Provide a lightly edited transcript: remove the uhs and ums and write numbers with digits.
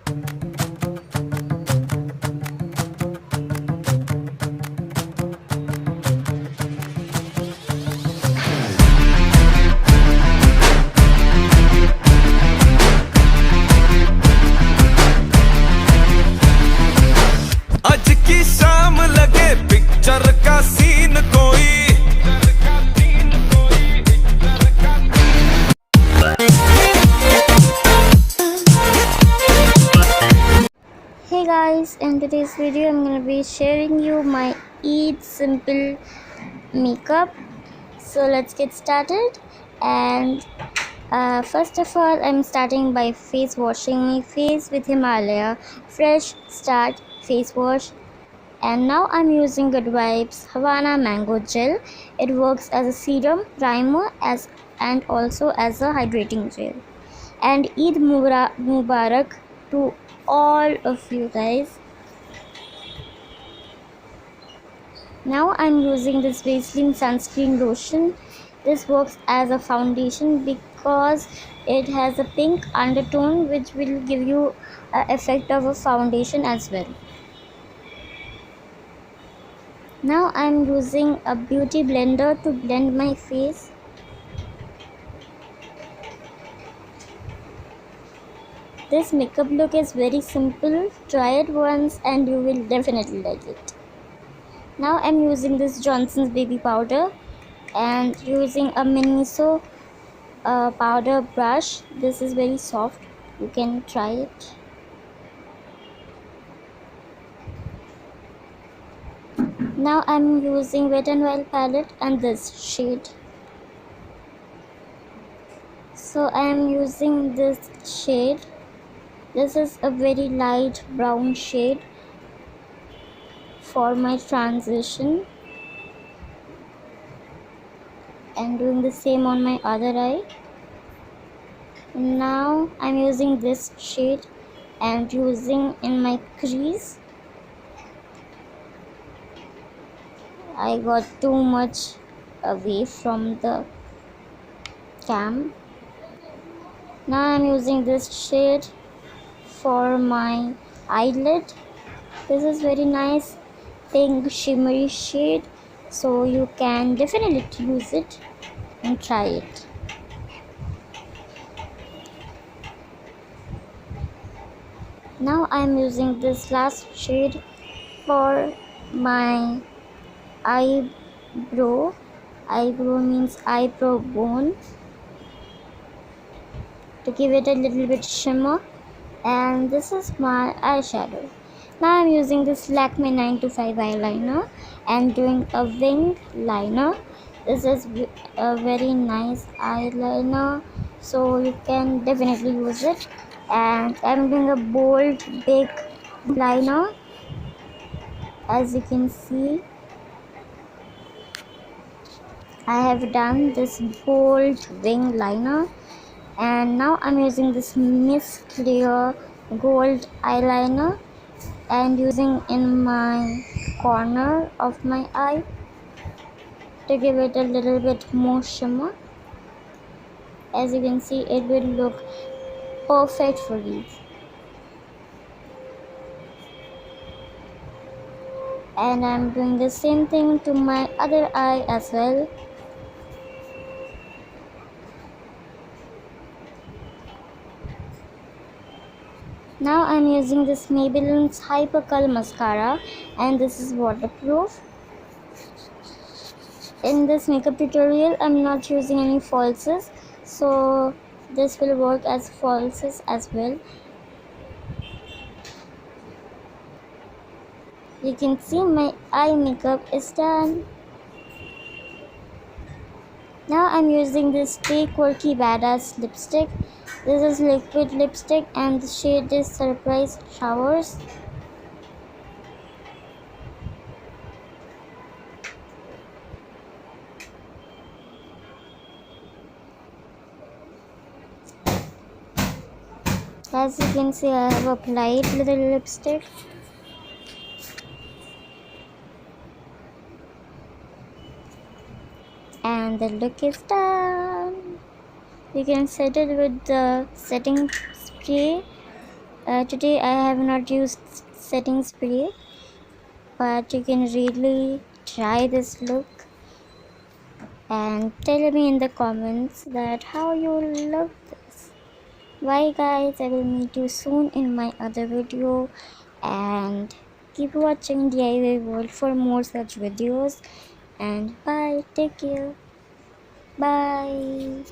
आज की शाम लगे पिक्चर का सीन कोई Hey guys, in today's video I'm going to be sharing you my Eid simple makeup. So let's get started. And first of all, I'm starting by face washing my face with Himalaya Fresh Start face wash. And now I'm using Good Vibes Havana Mango Gel. It works as a serum, primer and also as a hydrating gel. And Eid Mubarak to all of you guys. Now I'm using this Vaseline sunscreen lotion. This works as a foundation because it has a pink undertone which will give you an effect of a foundation as well. Now I'm using a beauty blender to blend my face. This makeup look is very simple. Try it once and you will definitely like it. Now I'm using this Johnson's baby powder and using a Miniso powder brush. This is very soft. You can try it. Now I'm using Wet n Wild palette and this shade. So I am using this shade. This is a very light brown shade for my transition, and doing the same on my other eye. Now I'm using this shade and using in my crease. I got too much away from the cam. Now I'm using this shade for my eyelid. This is very nice pink shimmery shade, so you can definitely use it and try it. Now I'm using this last shade for my eyebrow. Eyebrow means eyebrow bone, to give it a little bit shimmer. And this is my eyeshadow. Now I'm using this Lakme 925 eyeliner and doing a wing liner. This is a very nice eyeliner, so you can definitely use it. And I'm doing a bold big liner. As you can see, I have done this bold wing liner. And now I'm using this Miss Clear gold eyeliner and using in my corner of my eye to give it a little bit more shimmer. As you can see, it will look perfect for you. And I'm doing the same thing to my other eye as well. Now I'm using this Maybelline's Hyper Curl Mascara, and this is waterproof. In this makeup tutorial, I'm not using any falsies, so this will work as falsies as well. You can see my eye makeup is done. Now I'm using this Stay Quirky Badass lipstick. This is liquid lipstick and the shade is Surprise Showers. As you can see, I have applied little lipstick. And the look is done. You can set it with the setting spray Today I have not used setting spray, but you can really try this look and tell me in the comments that how you love this. Bye guys, I will meet you soon in my other video, and keep watching DIY World for more such videos. And bye, take care, bye.